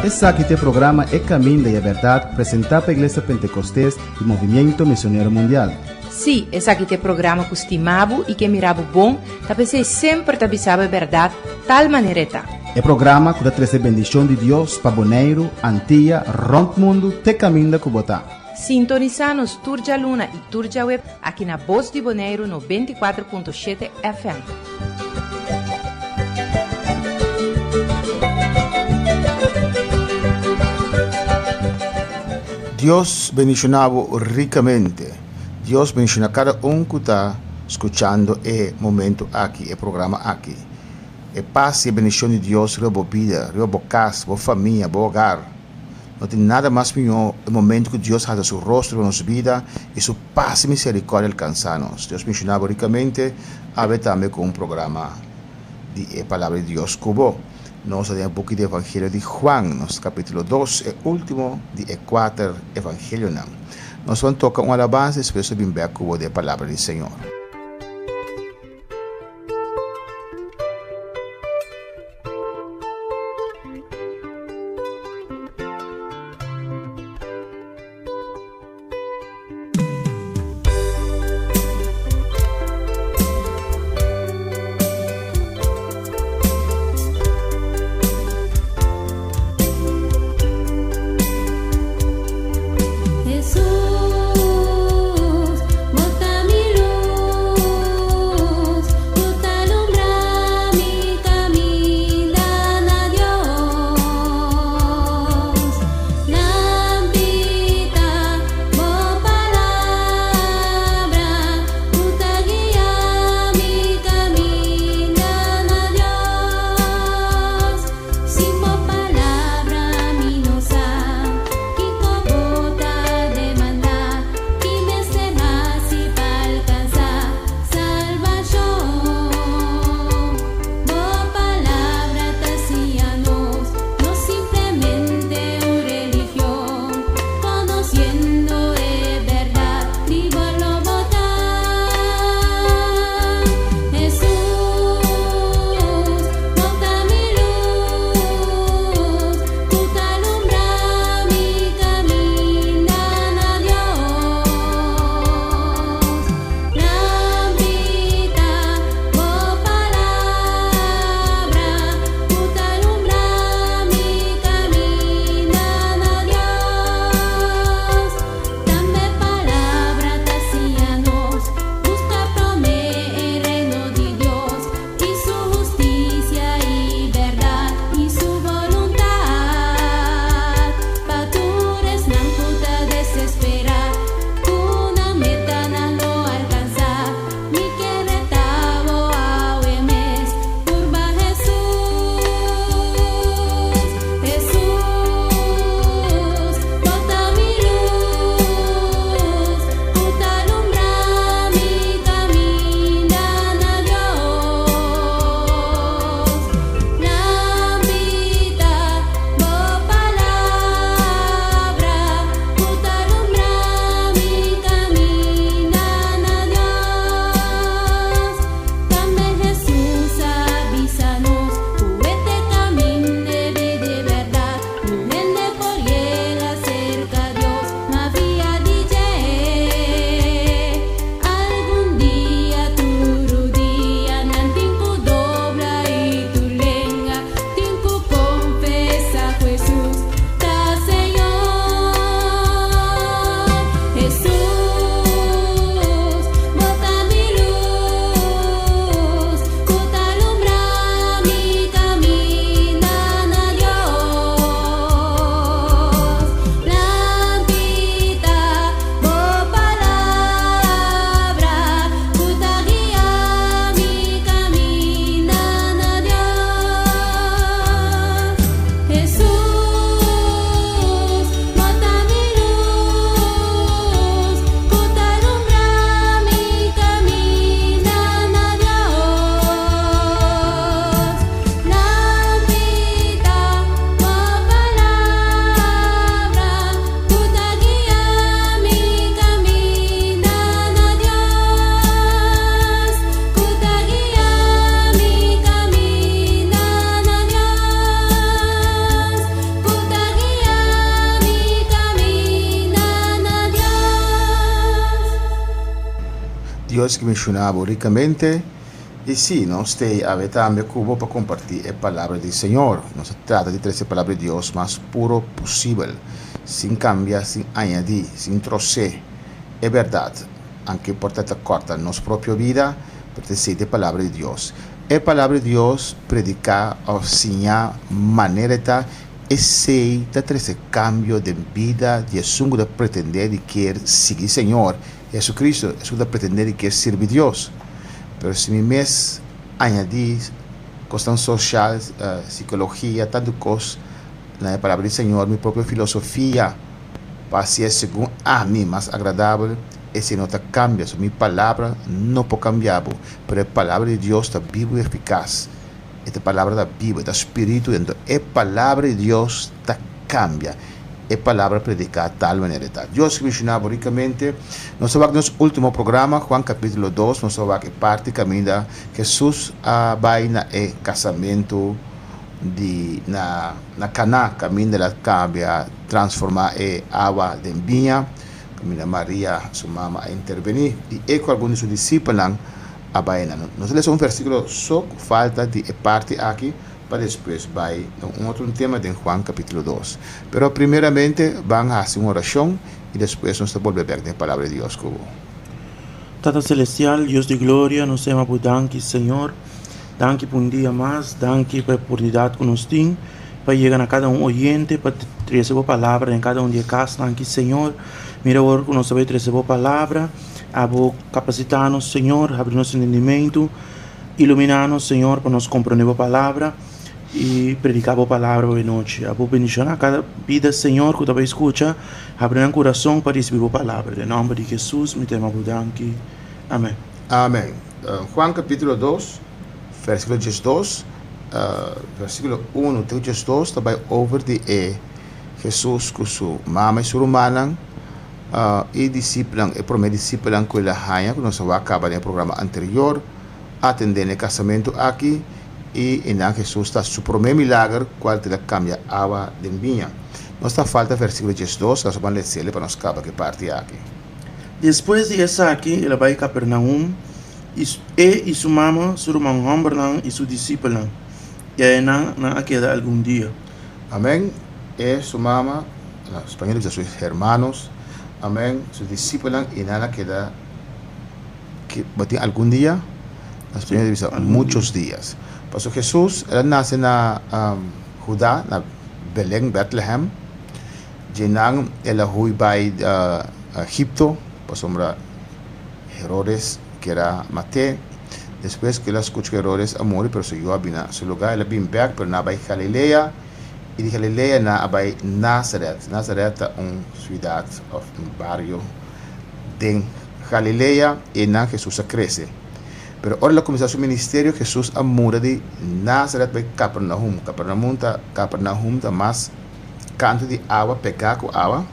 Esse aqui é o programa É Caminho da Verdade, apresentado pela Igreja Pentecostés e Movimento Missionário Mundial. Sim, esse aqui é o programa que estimava e que mirava bom, para sempre te avisava a verdade, tal maneira tá. É programa que dá trazer bendição de Deus para Bonaire, Antilha, Rompe Mundo, te caminho da Cubotá. Sintoniza-nos Turja Luna e Turja Web aqui na Voz de Bonaire no 24.7 FM. Dios bendicionado ricamente. Dios bendiciona cada que está escuchando el momento aquí, el programa aquí. Paz y bendición de Dios sobre tu vida, sobre tu casa, tu familia, tu hogar. No tiene nada más mejor el momento que Dios hace su rostro en nuestra vida y su paz y misericordia alcanzarnos. Dios bendicionado ricamente. A ver también con un programa de palabra de Dios cubo. Nos da un poquito de Evangelio de Juan, nos capítulo 2, el último de 4 Evangelio. Nos vamos a tocar una alabanza, después de ver cubo de palabra del Señor. Jesús, bota mi luz. Dios que mencionaba ricamente. Y sí, no usted a ver también cubo para compartir la palabra del Señor. No se trata de traer la palabra de Dios más puro posible, sin cambiar, sin añadir, sin trocer. Es verdad, aunque por tanto corta nuestra propia vida, pero decir la palabra de Dios. La palabra de Dios predica o enseñar manera de esse de esse cambio de vida, de sungo de pretender e querer seguir Senhor Jesus Cristo, é de pretender e querer servir Deus. Pero se me mes añadir questão social, psicologia, tanto coisa na palavra do Senhor, minha própria filosofia, para ser segundo a mim mais agradável, esse não cambia, minha palavra não pode cambiar, mas a palavra de Deus está viva e eficaz. Esta palavra da Bíblia, do Espírito dentro, a palavra de Deus te cambia. A palavra predicada de tal maneira. Deus que mencionava ricamente. Nós vamos no último programa, Juan capítulo 2, nós vamos parte caminho da Jesus vai na casamento na Caná, caminho da cambia, transformar a água de vinho, caminho Maria, sua mãe, a intervenir. E com alguns dos discípulos a baina. Nós lemos versículo só falta de parte aqui para depois vai outro tema de Juan capítulo 2. Pero primeiramente vamos a hacer uma oração e depois nós vamos volver a palavra de Deus. Tata Celestial, Deus de glória, nós temos por danke, Senhor. Danke por dia mais, danke pela oportunidade que nós temos para chegar a cada oyente, para trazer a palavra em cada de casa. Danke, Senhor. Mira agora que nós vamos trazer a palavra. Abo capacitar-nos, Senhor, abrir nosso entendimento, iluminar-nos, Senhor, para nós compreender a palavra e predicar a palavra hoje noite. Abo bendicionar cada vida, Senhor, que também escuta, abrir o coração para receber a palavra. Em nome de Jesus, me temo por danke. Amém. Amém. Juan capítulo 2, versículo 12, versículo 1 até 12, também over de Jesus com sua mãe e sua irmã. E discípulo, e primeiro discípulo que ela ganha, que nós vamos acabar no programa anterior, atendendo o casamento aqui, e então Jesus está seu primeiro milagre, qual te cambia a água de vinho. Nós está falta versículo 12, nós vamos ler para nós acabar que parte aqui. Depois de essa aqui, ela vai a Capernaum, e sua mãe, sua irmã, e seu discípulo, e aí não queda algum dia. Amém. E sua mãe, em espanhol diz seus hermanos, amém, sus discípulos y nada queda que algún día, las primeras dice muchos días. Pasó Jesús, él nace en Judá, en Belén, Bethlehem, llenan el huy by Egipto, pasó Herodes, que era Mate, después que él escuchó que Herodes a morir, pero siguió a su lugar, él vino back, pero nada by Galilea, y de Galilea na abay Nazaret. Nazaret é ciudad, barrio de Galilea, y na Jesús crece. Pero ahora comenzó su ministerio, Jesús amura de Nazaret by Capernaum. Capernaum está más canto de agua, pecar com agua.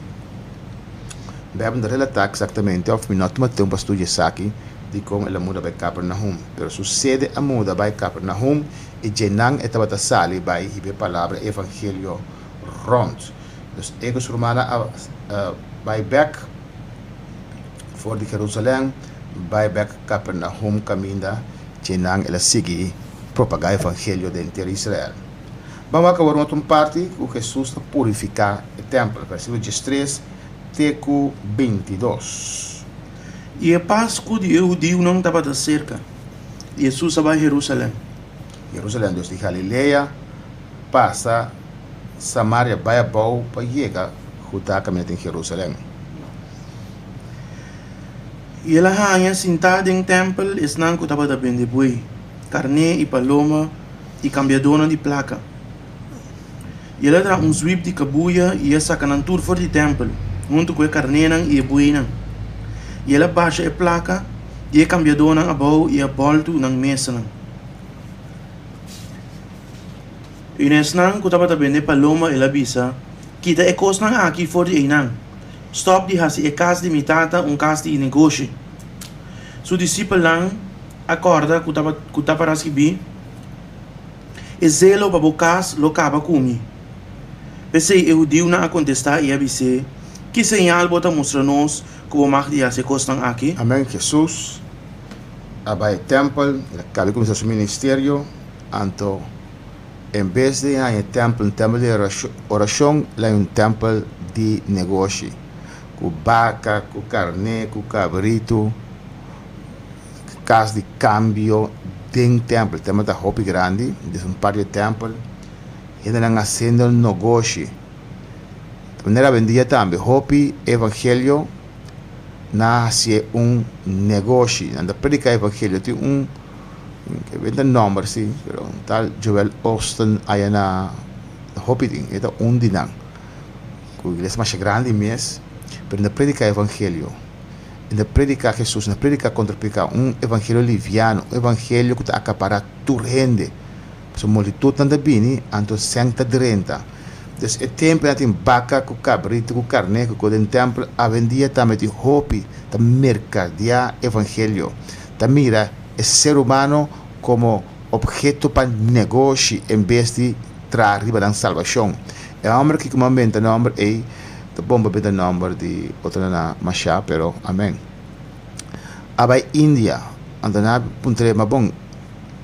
Vamos relatar exatamente, ao final de tempo, pastor Yesaki, de como ela muda by Capernaum. Pero sucede a muda by Capernaum, e Jenan estava a sali by a palavra evangelho rond. Dus eu sou humana by back for de Jerusalém, by back Capernaum caminda, Jenan ela sigue propagar o evangelho dentro de Israel. Vamos acabar uma outra parte, o Jesus purificar o templo, versículo 13 até 22. E a Páscoa de Judeu não estava de cerca. Jesus vai a Jerusalém. Jerusalém, desde Galilea, passa Samaria, vai a Bau, para chegar Judá, caminhando em Jerusalém. E ela hanya sentada em templo, estão que estava bem de boi, carne e paloma e cambiadona de placa. E ela traz sweep de cabuia e essa canantur fora de templo, junto com a carne e a boi. E ela baixa a placa e a cambiadona a bau e a bolto na mesa. E nesse nang kutaba tabi de paloma ela bisa, kita ekos nang aqui for de inang. Stop di hasi e cas de mitata cas de negócio. Su discípulo lang acorda kutaba rasibi, e zelo babocas lo caba kumi. Pensei eu diu na a contestar e Amém, Jesus. Abay templo, cabe começar su ministerio, anto en vez de un templo de oración, hay un templo de negocio. Con vaca, con carne, con cabrito, casa de cambio, de templo. El templo está hopi grande, es un par de templos, y están haciendo el negocio. De manera vendía también, hopi evangelio, nace un negocio. Anda predicar evangelio, tiene que vende el nombre, sí, pero tal Joel Austin hay na hopi, es un dinan. Con iglesia más grande mes, pero na predicar evangelio. Na predicar Jesús, na predicar contra o pecado, un evangelio liviano, un evangelio que está acapara tu rende. So multitud anda bini, anto senta direnta. Dus het templo dat in vaca, com cabrito, com carne, com den templo, a vendia também de hopi, da mercadia evangelio. Da mira el ser humano como objeto para negocio en vez de traer arriba la salvación. El hombre que comenta el nombre es de bomba el nombre de otra na masha, pero amén. Abay India, andana puntre mabong,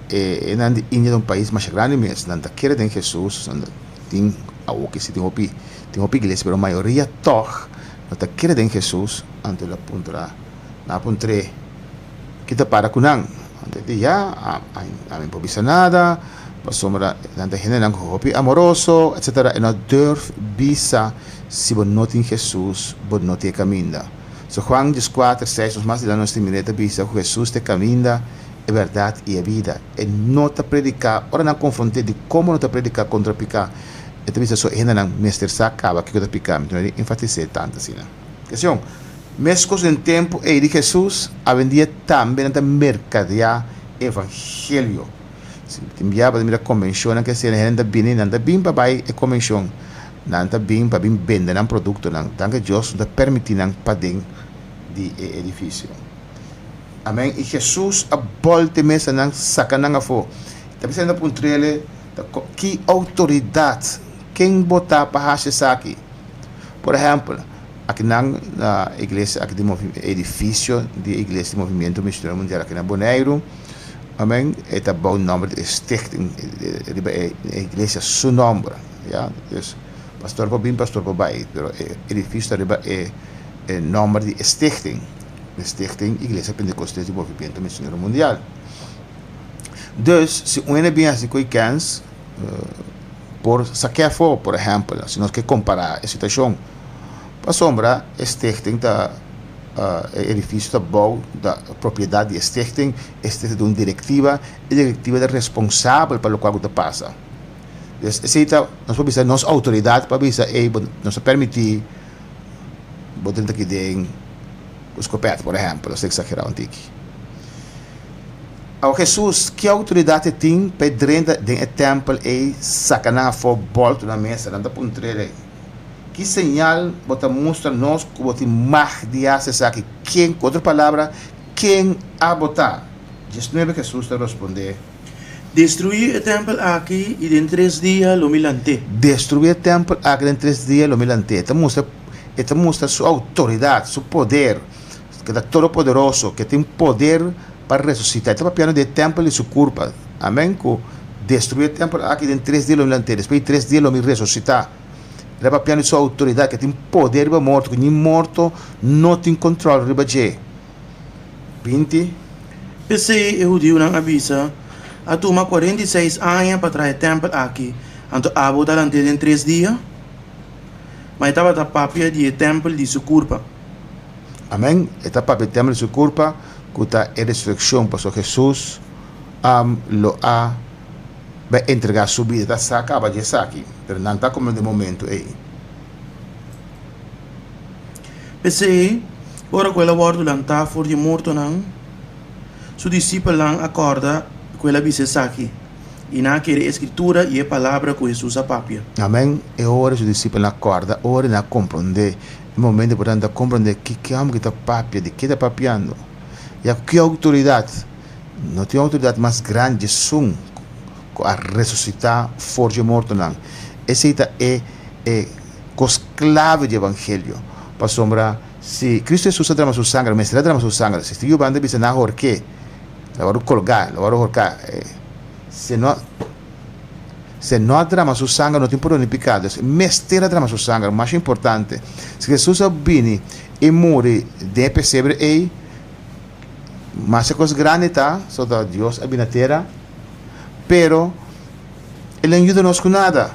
en India es un país más grande, mas nanda quiere de Jesús, nanda ting awo que si tengo pi iglesia, pero mayoría toch nanda quiere de Jesús, ante la puntra na puntre kita para kunang, ante ya amin po bisa nada, sombra nanda gente nang hopi amoroso, etcétera, y no durf bisa si bon not in Jesús, bon not te camina. So Juan 14:6 más de la nuestra mireta bisa Jesús te camina, é verdade e é vida. E não te predicar, ora não confronte de como não te predicar contra picar. E te bisa só ainda não mestre acaba que te picar, então ele enfatiza tanto assim, né? Questão, mescos em tempo e de Jesus, a vendia também na mercadeia evangelho. Se enviava de convenção que se ainda bem, nada bem para vai a convenção, nada bem para bem vender um produto, não, tanto que Deus não permite não pagar de edifício. Amém. E Jesus a volta mesa não saca não afo. Está pensando por trele que autoridade quem botar para achar aqui. Por exemplo, aqui na igreja, aqui de edifício de igreja de movimento missionário mundial aqui na Bonaire, amém. Está bom o nome de stichting, a igreja seu nome, já. Dus pastor para bem, pastor para baixo, pero edifício é nome de stichting. Stichting Iglesia Pentecostés de Movimento Missionário Mundial. Dus, se uma bem assim que cans, por saquear fogo, por exemplo, se nós queremos comparar a situação, para sombra, Stichting da edifício da bom da propriedade de Stichting, este é uma diretiva, e diretiva é responsável para o qual está passa. Dus, nós podemos dizer, nossa autoridade para dizer, nos permitir, botar aqui dentro escopeta, por exemplo, se exagerar aqui. Ao Jesus, que autoridade tem para dentro do templo e sacanar for volta na mesa, não dá para entrar. Que sinal bota mostra nós que bota mais de essa aqui, quem, com outra palavra, quem a botar. Jesus está responder. Destruir o templo aqui e em 3 dias lo milante. Destruir o templo aqui em 3 dias lo milante. Esta mostra sua autoridade, seu poder, que é todo poderoso, que tem poder para ressuscitar. Está papiando de templo e sua culpa. Amém? Que destruir o templo aqui em 3 dias lo milante. Depois de 3 dias lo ressuscitar. Está papiando sua autoridade, que tem poder para morto, que nem morto não tem controle sobre você. 20. Pensei, eu judeu não avisa, a turma 46 anos para trazer o templo aqui, então a botar antes em 3 dias, mas estava a papia de templo de sua culpa. Amém? Esta papia de templo de sua culpa, que está a resurreição para Jesus, lo a vai entregar sua vida, está saca, de aqui, mas não está como de momento aí. Pensei, ora quella volta não está for de morto não, su discípulo não acorda quella bisa aqui. E na que a escritura e a palavra que Jesus apapia. Amém. E ora o discípulo acorda, ora na compreender, no momento importante compreender que amo que está papia, de que está papiando. E a que autoridade, não tem autoridade mais grande, sum, a ressuscitar forte morto não. Essa é cos clave do evangelho. Para sombra, se Cristo Jesus derrama sua sangue, mas se derrama sua sangue, se estive bando bisa na horque, la varo colgar, se no drama su sangue non ti importa di peccato, mestera drama su sangue, ma è importante. Se Gesù viene e muore de pesebre e ma se cos grande ta, sotto Dios abina terra, pero ele aiuta nos con nada.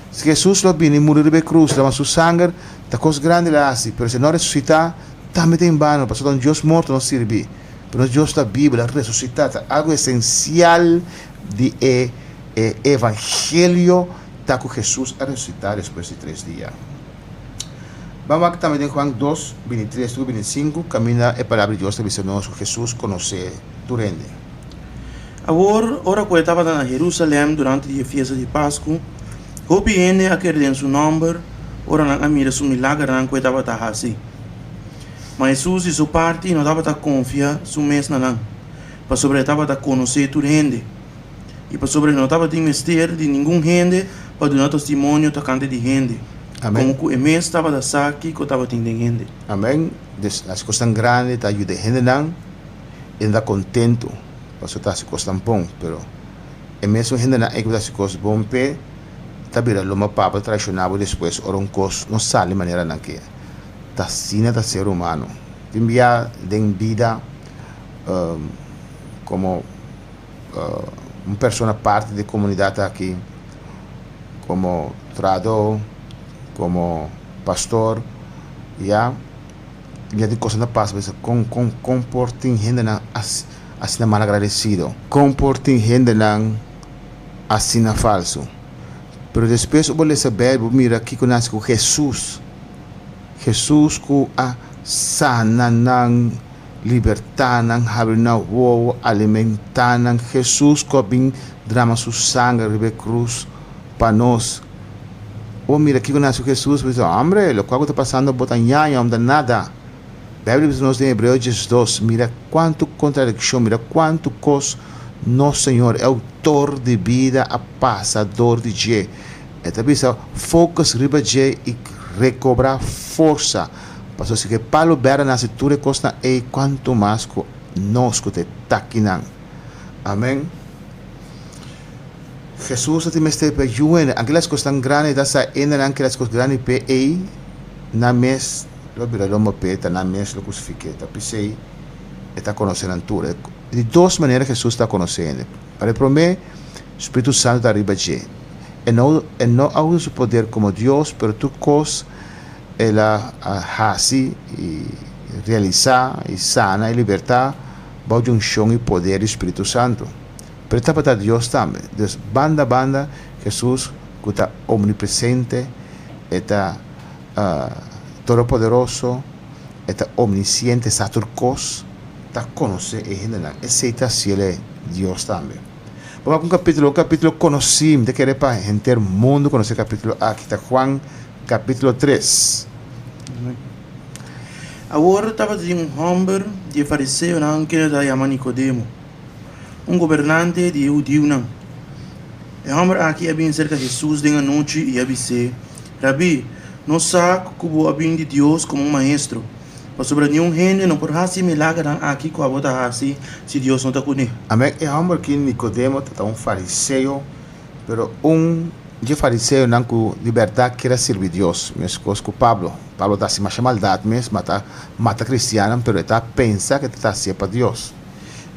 Se Gesù lo viene e muore de cruz, drama su sangue, ta cos grande la hace, pero se no resucita, también en vano, porque sotto Dios morto non sirve. Pero Dios la Biblia resucitata, algo esencial de evangelio está con Jesús a resucitar después de 3 días. Vamos aquí también en Juan 2, 23 y 25, camina la palabra de Dios, dice Jesús conoce tu rende. Ahora que estaba en Jerusalén durante la fiesta de Pascua, hopi gente a querer en su nombre, ora a mira su milagre que estaba así. Mas Jesús y su parte no estaba confiar su mes nan, para sobre estaba conocer tu rende. E para sobre não estava de mistério de nenhum gente para dar testemunho tocante de gente. Amém. Como que o mês estava da saque que estava tendo gente. Amém. As coisas tão grandes, tá ajuda gente não, e anda contento, porque tá as coisas tão bom, pero e mesmo gente não é que as coisas bom pé, tá vira loma papa tradicional depois ora coisa não sale maneira não que. Tá sina da ser humano. Enviar de vida como uma pessoa parte da comunidade aqui, como tradutor, como pastor, já de coisa não passa, mas comportem gente assim mal agradecido, comportem gente assim falso. Pero depois eu vou saber, mira aqui conhece com Jesus com a sana não libertar, abrir o alimentar, Jesus que vem drama su sangue, ribe cruz para nós. Mira aqui conhece Jesus, diz, hombre, lo que está passando, botanha, não dá nada. A Bíblia diz nos em Hebreus 2, mira quanto contradição, mira quanto coisa nosso Senhor é autor de vida, passador de dia. Então, focus riba dia e recobrar força. Pastor, se que Paulo bera na cintura costa e quanto mais nós que te taquinan. Amém. Jesus te meste pe juene, aquelas coisas tão grandes da sa ainda aquelas coisas grandes pe e na mes lo bira lo mopeta na mes lo crucifiqueta. Pensei está conhecendo tudo. De duas maneiras Jesus está conhecendo. Para mim, o Espírito Santo está arriba de. E não usa o poder como Deus, pero tu coisa ela hace e realizar e sana e libertar bajo unção e poder do Espírito Santo. Pero está para Deus também. Deus banda Jesus que está omnipresente, está todo-poderoso, está omnisciente, sabe todas coisas, está conhece e general. Aceita se ele é Deus também. Vamos com o capítulo conhecimento, de querer para gente do mundo conhecer o capítulo aqui está Juan capítulo 3. Agora estava de homem de fariseu que era chamado Nicodemo, governante de judeu não. O homem aqui havia cerca de Jesus de noite e disse: Rabi, não sabe como havia de Deus como maestro. Mas sobre nenhum gente não pode fazer milagre aqui com a bota assim se Deus não está com ele. Amém. O homem aqui Nicodemo era fariseu, pero de fariseu não com liberdade queria servir Deus. Mesmo com Pablo está se mais maldade mesmo, mata cristiano, pero está pensa que está ser para Deus.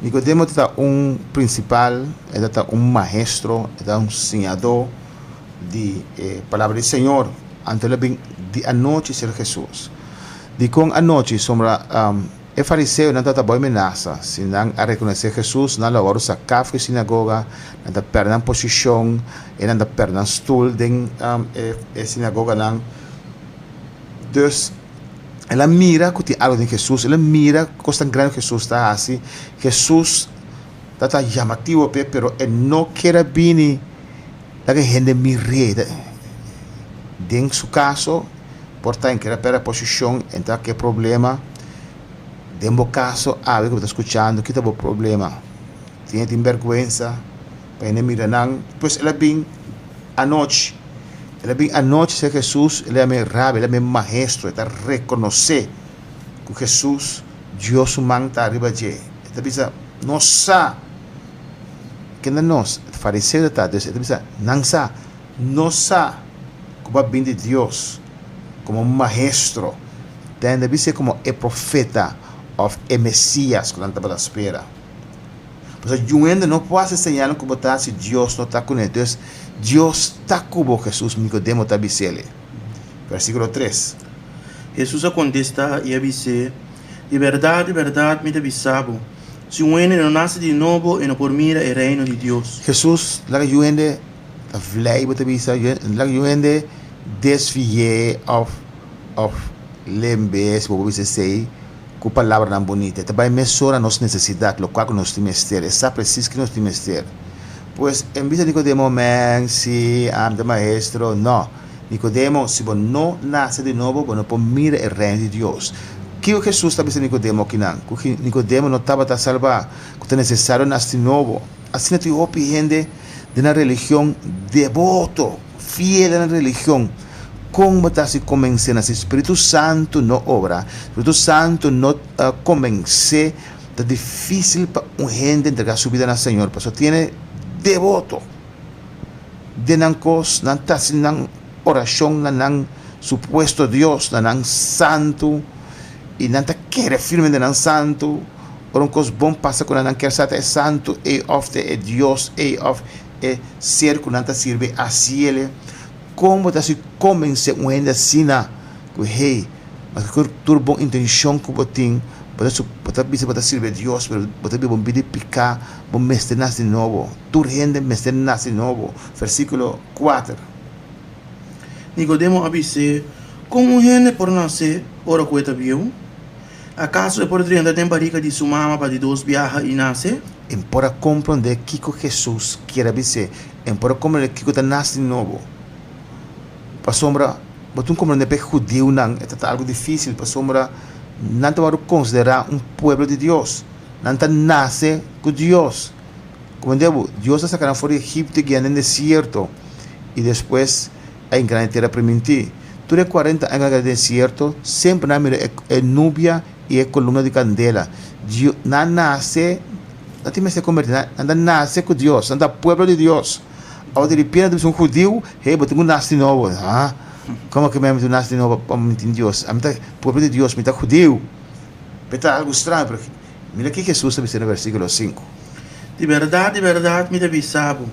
Nicodemo era principal, era maestro, era ensinador de palavra do Senhor. Antes ele vinha de a noite ser Jesus. De com a noite sombra o fariseu não está boa ameaça, se não a reconhecer Jesus, não agora sa café sinagoga, não está perdendo posição, e não está perdendo stool dentro da sinagoga não. Dus ela mira que tem algo de Jesus, ela mira que tão grande Jesus está assim, Jesus está chamativo, pero não quer vir a gente mire. Dentro do seu caso, portanto, quer perder a posição, então que problema? Dentro do caso, que está escutando, que está o problema? Tem vergonha, para não mirar não. Depois ela vem à noite. Ela vem à noite ser Jesus, ele é meu rabi, ele é meu maestro, ele está reconhecer que Jesus, Deus humano está arriba de. Então, não sa. Que nós, fariseu tá, Deus, ele pensa, não sa, não sa, como bem de Deus, como um maestro, deve ser como é profeta of é Messias, quando estava à espera. Porque eu ainda não posso ensinar como está se Deus não está com ele. Então, Deus está com Jesus, Nicodemo está dizendo. Versículo 3. Jesus contesta e disse: de verdade, me te avisavo. Se um homem não nasce de novo, e não por mira o reino de Deus. Jesus, lá que eu ainda vlei para te avisar, lá que eu ainda desviei of lembes, como você sei, com palavra não bonita. Também mesura nossa necessidade, lo qual nós temos ter. É preciso que nós temos ter. Pois, em vez de Nicodemo, man, si, anda maestro, não. Nicodemo, se você não nasce de novo, você não pode mirar o reino de Deus. Que Jesus estava dizendo Nicodemo aqui não? Que Nicodemo não estava a salvar, que é necessário nascer de novo. Assim, tu ouve gente de uma religião devoto, fiel na religião. Como está se convencendo? O Espírito Santo não obra. O Espírito Santo não convence. É difícil para uma gente entregar sua vida ao Senhor. Por isso, tem devoto. De não coisa, não está assim, oração, não supuesto Deus, não santo. E não está querendo firme de não santo. Ou coisa bom passa quando não quer ser santo. E of é Deus. E of é ser que não está servindo a Cielo. Como está se convence uma gente assim, que hey, mas que toda boa intenção que você tem, pode servir a Deus, pode pedir picar, pode mestre nasce de novo. Toda gente mestre nasce de novo. Versículo 4. Nicodemo disse: como gente por nascer, ora que está viu? Acaso é por dentro da barriga de sua mama para de dois viaja e nasce? E para compreender que Jesus quer dizer, e para compreender que está nasce de novo. Para sombra, você compreender que judeu não é algo difícil. Para sombra, não te considerar pueblo de Deus. Não te nasce com Deus. Como digo, Deus está sacando fora de Egipto e no deserto. E depois, a grande terra permitir. Durante 40 anos no deserto, sempre na mira é nubia e é coluna de candela. Não nasce, não tem mais se convertir, não nasce com Deus, não é pueblo de Deus. Ao de repente, você é judeu, hey, você não nasce de novo. Ah? Como que mesmo você nasce de novo para mentir Deus? A minha pueblo de Deus, minha judeu. Está algo estranho, porque mira que Jesus está dizendo no versículo 5. De verdade, me te avisavo.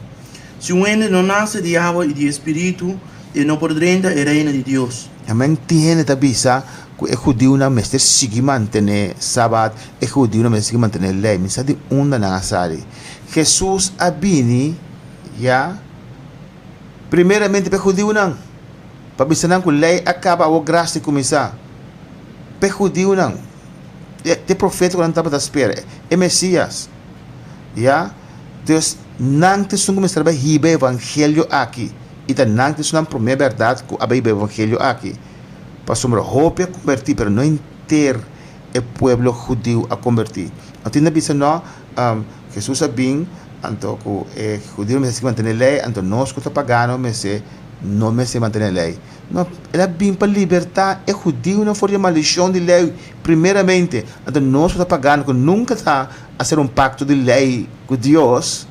Se um homem não nasce de água e de espírito, e não por dentro o reino de Deus. Amém. Tiene que avisar que o judeu não mestre sigue manter sábado, o judeu não mestre manter lei. Mas de onde não sabe? Jesus abini, já. Primeiramente para o judeu não. Para avisar que a lei acaba a graça de começar. Para o judeu não. O profeta quando estava à espera é Messias. Já. Deus não te são começar a receber o evangelho aqui. E não te são a primeira verdade que o evangelho aqui. Para sombra roupa a convertir, mas não inteiro o povo judeu a convertir. Então, não pensa não, Jesus é bem, então o judeu não se mantém a lei, então nós que estamos pagando, não se mantém a lei. Não, ela é bem para libertar o judeu não for uma lição de lei, primeiramente. Então nós que estamos pagando, que nunca está a ser pacto de lei com Deus,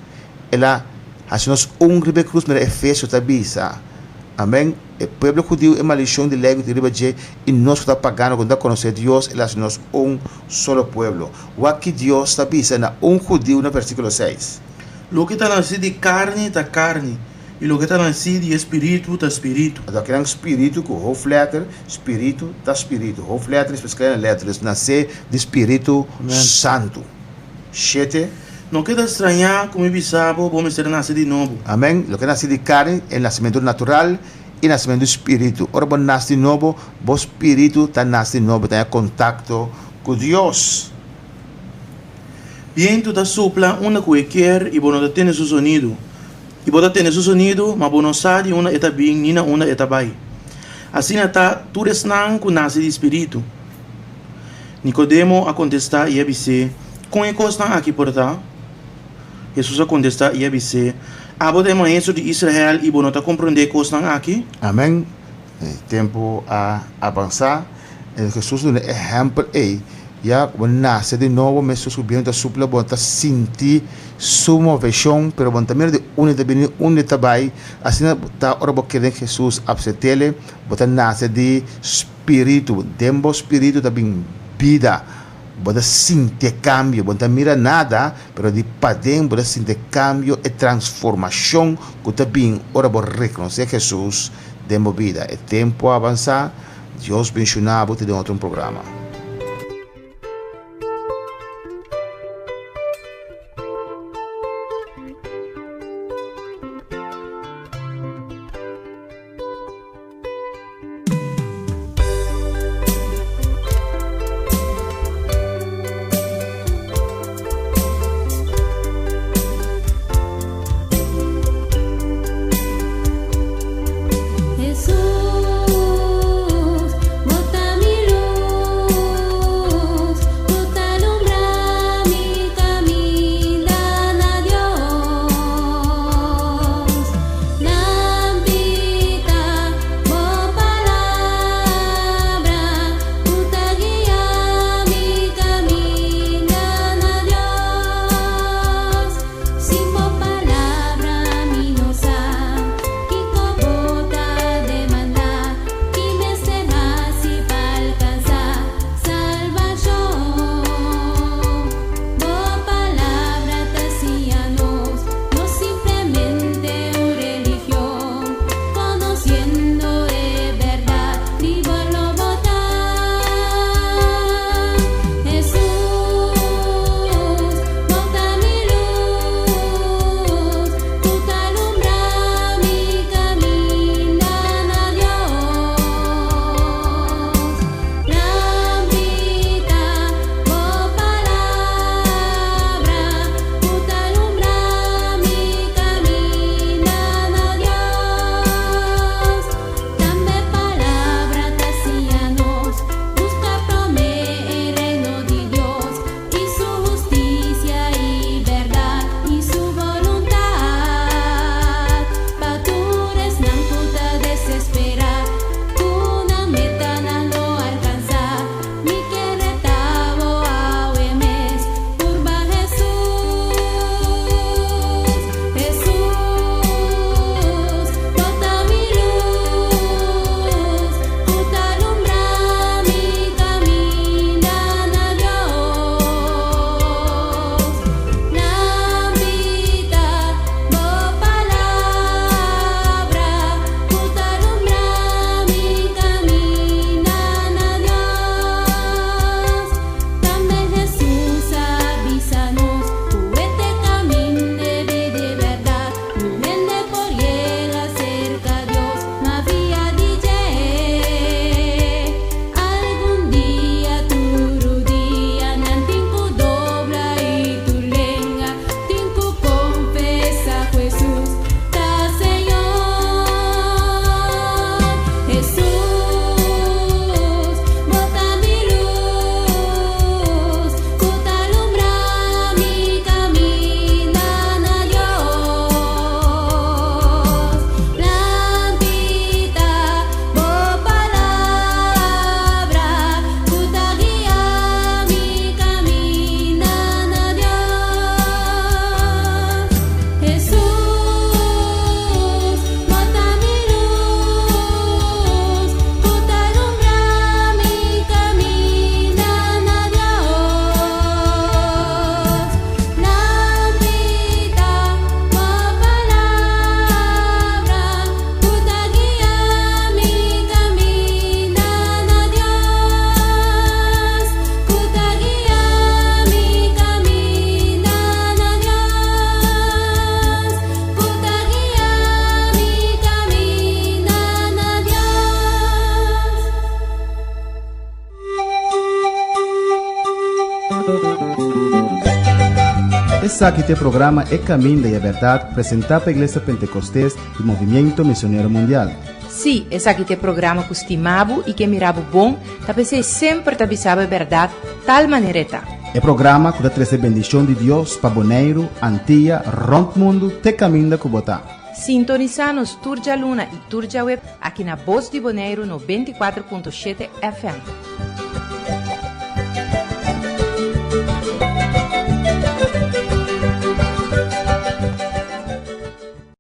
ela assim nós hungry cruz na Efésio tabisa. Amém. O povo judeu é uma lição de lei que deriva e nós que estamos pagando quando conhecer Deus, ela nós solo povo. O que Deus tabisa na judeu no versículo 6. Lo que está nascido de carne, está carne. E lo que está nascido de espírito, está espírito. Então, que é espírito, com hoofdletter, espírito, está espírito. Hoofdletter, especialmente letras, nascer de Espírito Santo. 7. Não queda estranhar como bisabo, vamos ser nascido de novo. Amém. Lo que nasce de carne é o nascimento natural e o nascimento do espírito. Ora, quando nasce de novo, o espírito está nasce de novo, tem contato com Deus. Viento da sopla una qualquer e bono tiene su sonido. E bono tiene su sonido, ma bono sa di una eta bing, nina una eta bai. Assim está tu resnan que nasce de espírito. Nicodemo a contestar e a dizer, com a costa aqui por tá? Jesus a contestar e a dizer, abo de maestro de Israel e bono ta compreender costa aqui? Amém. Tempo a avançar. Jesus deu um exemplo aí. ya nace de nuevo, me subiendo supla, bonta sentir su moción, pero bonta mira de unde tabai, assim tá ora querendo Jesus absetele, bonta nace de espírito, dembo espírito da vida, bonta sentir cambio, bonta mira nada, pero de padem, bonta sentir cambio e transformação, que tá bem ora reconhecer Jesus, dembo vida, é tempo a avançar. Deus bendicionado, te deu outro programa. Esse aqui tem programa É Caminho da Verdade, apresentado pela Igreja Pentecostés e Movimento Missionário Mundial. Sim, esse aqui tem programa que estimava e que mirava bom, talvez sempre te avisava a verdade, tal maneira tá. É programa que traz a bendição de Deus para Bonaire, Antilha, Rond Mundo, te caminho da Cubotá. Sintoniza-nos Turja Luna e Turja Web aqui na Voz de Bonaire 94.7 FM.